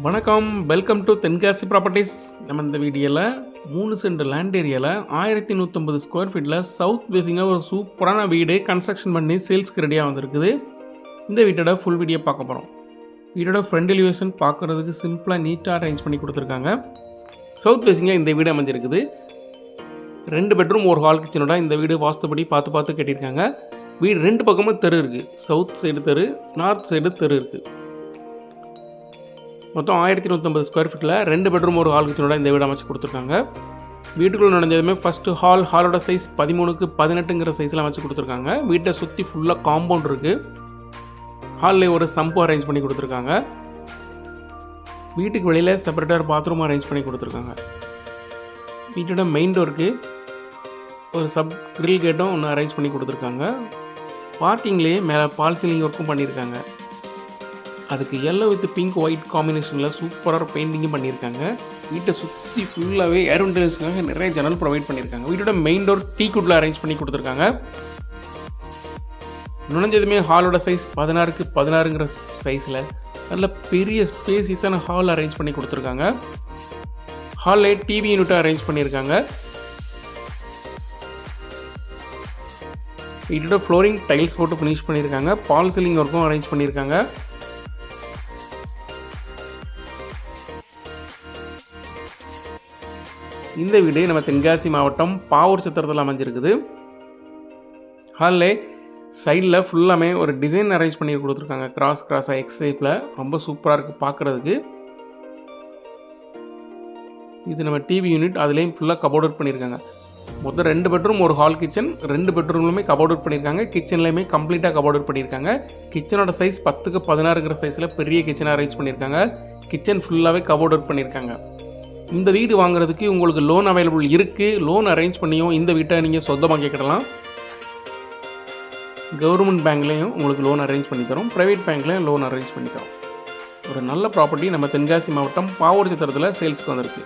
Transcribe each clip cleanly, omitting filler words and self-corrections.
வணக்கம், welcome to Tenkasi properties. நம்ம இந்த வீடியோவில் 3 சென்ட் லேண்ட் ஏரியாவில் 1150 ஸ்கொயர் ஃபீட்டில் சவுத் ஃபேஸிங்காக ஒரு சூப்பரான வீடு கன்ஸ்ட்ரக்ஷன் பண்ணி சேல்ஸ்க்கு ரெடியாக வந்திருக்குது. இந்த வீட்டோட ஃபுல் வீடியோ பார்க்க போகிறோம். வீடோட ஃப்ரண்ட் எலிவேஷன் பார்க்குறதுக்கு சிம்பிளாக நீட்டாக அரேஞ்ச் பண்ணி கொடுத்துருக்காங்க. சவுத் ஃபேஸிங்காக இந்த வீடு அமைஞ்சிருக்குது. 2 பெட்ரூம் ஒரு ஹால் கிச்சனோட இந்த வீடு வாஸ்துபடி பார்த்து கட்டியிருக்காங்க. வீடு 2 பக்கமும் தெரு இருக்குது. சவுத் சைடு தெரு, நார்த் சைடு தெரு இருக்குது. மொத்தம் 1150 ஸ்கொயர் ஃபீட்டில் 2 பெட்ரூம் ஒரு ஹால் கிச்சனோட இந்த வீடு அமைச்சு கொடுத்துருக்காங்க. வீட்டுக்குள்ளே நுழைஞ்சதுமே ஃபஸ்ட்டு ஹாலோட சைஸ் 13க்கு 18ங்கிற சைஸில் அமைச்சு கொடுத்துருக்காங்க. வீட்டை சுற்றி ஃபுல்லாக காம்பவுண்ட் இருக்குது. ஹாலில் ஒரு சம்பு அரேஞ்ச் பண்ணி கொடுத்துருக்காங்க. வீட்டுக்கு வெளியில் செப்பரேட்டாக பாத்ரூம் அரேஞ்ச் பண்ணி கொடுத்துருக்காங்க. வீட்டோட மெயின் டோருக்கு ஒரு சப் கிரில் கேட்டும் ஒன்று அரேஞ்ச் பண்ணி கொடுத்துருக்காங்க. பார்க்கிங்லேயே மேலே பால் சீலிங் ஒர்க்கும் பண்ணியிருக்காங்க. அதுக்கு எல்லோ வித் பிங்க் ஒயிட் காம்பினேஷனில் சூப்பராக பெயிண்டிங்கும் பண்ணியிருக்காங்க. வீட்டை சுற்றி ஃபுல்லாகவே ஏர் வென்டிலேஷனுக்காக நிறைய ஜன்னல் ப்ரொவைட் பண்ணியிருக்காங்க. வீட்டோட மெயின் டோர் டீ குட்டில் அரேஞ்ச் பண்ணி கொடுத்துருக்காங்க. நுழைஞ்சதுமே ஹாலோட சைஸ் 16க்கு 16ங்கிற சைஸில் நல்ல பெரிய ஸ்பேசியஸான ஹால் அரேஞ்ச் பண்ணி கொடுத்துருக்காங்க. ஹாலில் டிவி யூனிட்டாக அரேஞ்ச் பண்ணியிருக்காங்க. வீட்டோட ஃப்ளோரிங் டைல்ஸ் போட்டு ஃபினிஷ் பண்ணியிருக்காங்க. பால் சீலிங் ஒர்க்கும் அரேஞ்ச் பண்ணியிருக்காங்க. இந்த வீடு நம்ம தென்காசி மாவட்டம் பாவூர் சத்திரத்தில் அமைஞ்சிருக்குது. ஹாலில் சைடில் ஃபுல்லாமே ஒரு டிசைன் அரேஞ்ச் பண்ணி கொடுத்துருக்காங்க. கிராஸாக எக்ஸ் ஷேப்பில் ரொம்ப சூப்பராக இருக்குது பார்க்குறதுக்கு. இது நம்ம டிவி யூனிட், அதுலேயும் ஃபுல்லாக கபோர்ட் ஒர்க் பண்ணியிருக்காங்க. மொத்தம் 2 பெட்ரூம் ஒரு ஹால் கிச்சன். 2 பெட்ரூம்லுமே கபோர்ட் ஒர்க் பண்ணியிருக்காங்க. கிச்சன்லேயுமே கம்ப்ளீட்டாக கபோர்ட் ஒர்க் பண்ணியிருக்காங்க. கிச்சனோட சைஸ் 10க்கு 16ங்கிற சைஸில் பெரிய கிச்சனை அரேஞ்ச் பண்ணியிருக்காங்க. கிச்சன் ஃபுல்லாகவே கபோர்ட் ஒர்க் பண்ணியிருக்காங்க. இந்த வீடு வாங்குறதுக்கு உங்களுக்கு லோன் அவைலபிள் இருக்குது. லோன் அரேஞ்ச் பண்ணியும் இந்த வீட்டை நீங்கள் சொந்தமாக கேட்கலாம். கவர்மெண்ட் பேங்க்லேயும் உங்களுக்கு லோன் அரேஞ்ச் பண்ணி தரோம். ப்ரைவேட் பேங்க்லேயும் லோன் அரேஞ்ச் பண்ணி தரோம். ஒரு நல்ல ப்ராப்பர்ட்டி நம்ம தென்காசி மாவட்டம் பாவூர் சத்திரத்தில் சேல்ஸ்க்கு வந்திருக்கு.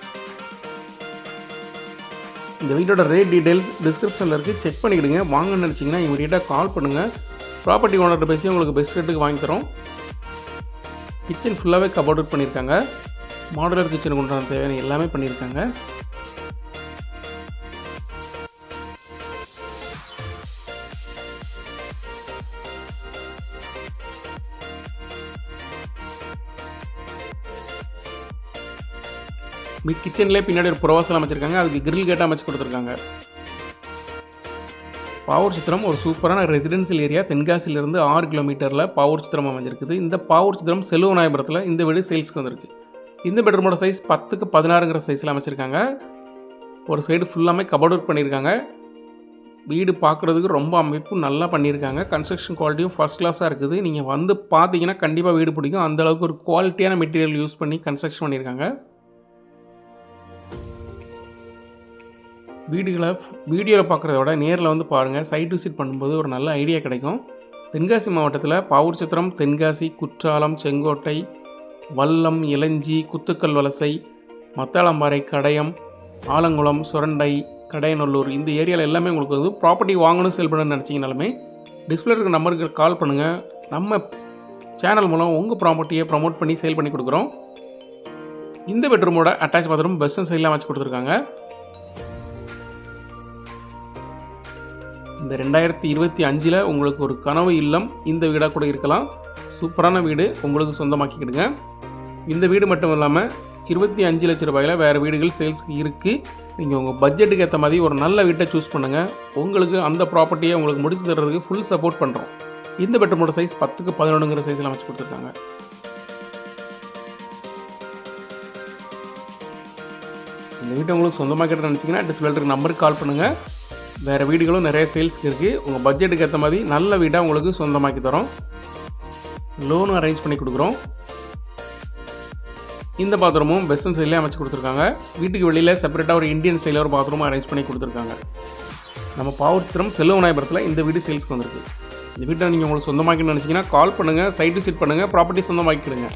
இந்த வீட்டோட ரேட் டீட்டெயில்ஸ் டிஸ்கிரிப்ஷனில் இருக்குது, செக் பண்ணிக்கிடுங்க. வாங்கன்னு நினச்சிங்கன்னா இமீடியட்டாக கால் பண்ணுங்கள். ப்ராப்பர்ட்டி ஓனர்கிட்ட பேசி உங்களுக்கு பெஸ்ட் ரேட்டுக்கு வாங்கி தரோம். கிச்சன் ஃபுல்லாகவே கபோர்ட் ஒர்க் பண்ணியிருக்காங்க. மாடுலர் கிச்சனுக்கு உண்டான தேவையான எல்லாமே பண்ணியிருக்காங்க. கிச்சன்லேயே பின்னாடி ஒரு புறவாசல் அமைச்சிருக்காங்க. அதுக்கு கிரில் கேட்டாக அமைச்சு கொடுத்துருக்காங்க. பாவூர் சித்திரம் ஒரு சூப்பரான ரெசிடென்சியல் ஏரியா. தென்காசியிலிருந்து 6 கிலோமீட்டரில் பாவூர் சித்திரம் அமைஞ்சிருக்குது. இந்த பாவூர் சித்திரம் செல்வநாயபுரத்தில் இந்த வீடு சேல்ஸ்க்கு வந்திருக்கு. இந்த பெட்ரூமோட சைஸ் 10க்கு 16ங்கிற சைஸில் அமைச்சிருக்காங்க. ஒரு சைடு ஃபுல்லாமே கபோர்ட் ஒர்க் பண்ணியிருக்காங்க. வீடு பார்க்குறதுக்கு ரொம்ப அமைப்பு நல்லா பண்ணியிருக்காங்க. கன்ஸ்ட்ரக்ஷன் குவாலிட்டியும் ஃபஸ்ட் கிளாஸாக இருக்குது. நீங்கள் வந்து பார்த்தீங்கன்னா கண்டிப்பாக வீடு பிடிக்கும். அந்தளவுக்கு ஒரு குவாலிட்டியான மெட்டீரியல் யூஸ் பண்ணி கன்ஸ்ட்ரக்ஷன் பண்ணியிருக்காங்க. வீடியோவில் பார்க்குறத விட நேரில் வந்து பாருங்கள். சைட் விசிட் பண்ணும்போது ஒரு நல்ல ஐடியா கிடைக்கும். தென்காசி மாவட்டத்தில் பாவூர் சத்திரம், தென்காசி, குற்றாலம், செங்கோட்டை, வல்லம், இளஞ்சி, குத்துக்கல் வலசை, மத்தாளம்பாறை, கடையம், ஆலங்குளம், சுரண்டை, கடையநல்லூர் இந்த ஏரியாவில் எல்லாமே உங்களுக்கு வந்து ப்ராப்பர்ட்டி வாங்கணும் சேல் பண்ணணும்னு நினச்சிங்கனாலுமே டிஸ்பிளே இருக்க நம்பருக்கு கால் பண்ணுங்கள். நம்ம சேனல் மூலம் உங்கள் ப்ராப்பர்ட்டியை ப்ரமோட் பண்ணி சேல் பண்ணி கொடுக்குறோம். இந்த பெட்ரூமோட அட்டாச் பாத்ரூம் வெஸ்டர்ன் சைடில் அமைச்சு கொடுத்துருக்காங்க. இந்த 2025 உங்களுக்கு ஒரு கனவு இல்லம் இந்த வீடாக கூட இருக்கலாம். சூப்பரான வீடு உங்களுக்கு சொந்தமாக்கிக்கிடுங்க. இந்த வீடு மட்டும் இல்லாமல் 25 லட்ச ரூபாயில் வேறு வீடுகள் சேல்ஸுக்கு இருக்குது. நீங்கள் உங்கள் பட்ஜெட்டுக்கு ஏற்ற மாதிரி ஒரு நல்ல வீட்டை சூஸ் பண்ணுங்கள். உங்களுக்கு அந்த ப்ராப்பர்ட்டியை உங்களுக்கு முடிச்சு தர்றதுக்கு ஃபுல் சப்போர்ட் பண்ணுறோம். இந்த பெட்ரூமோட சைஸ் 10க்கு 11ங்கிற சைஸில் அமைச்சு கொடுத்துருக்காங்க. இந்த வீட்டை உங்களுக்கு சொந்தமாக நினச்சிங்கன்னா டிஸ்பிளே நம்பருக்கு கால் பண்ணுங்கள். வேறு வீடுகளும் நிறைய சேல்ஸுக்கு இருக்குது. உங்கள் பட்ஜெட்டுக்கு ஏற்ற மாதிரி நல்ல வீடாக உங்களுக்கு சொந்தமாக்கி தரோம். லோனும் அரேஞ்ச் பண்ணி கொடுக்குறோம். இந்த பாத்ரூமும் வெஸ்டர்ன் ஸ்டைலே அமைச்சு கொடுத்துருக்காங்க. வீட்டுக்கு வெளியில் செப்பரேட்டாக ஒரு இந்தியன் ஸ்டைலில் ஒரு பாத்ரூமும் அரேஞ்ச் பண்ணி கொடுத்துருக்காங்க. நம்ம பாவூர் சித்திரம் செல்வநாயபுரத்தில் இந்த வீடு சேல்ஸ்க்கு வந்திருக்கு. இந்த வீட்டை நீங்கள் உங்களுக்கு சொந்தமாக்கணும்னு நினச்சிங்கன்னா கால் பண்ணுங்கள். சைட் விசிட் பண்ணுங்கள். ப்ராப்பர்ட்டி சொந்தமாக்கிடுங்க.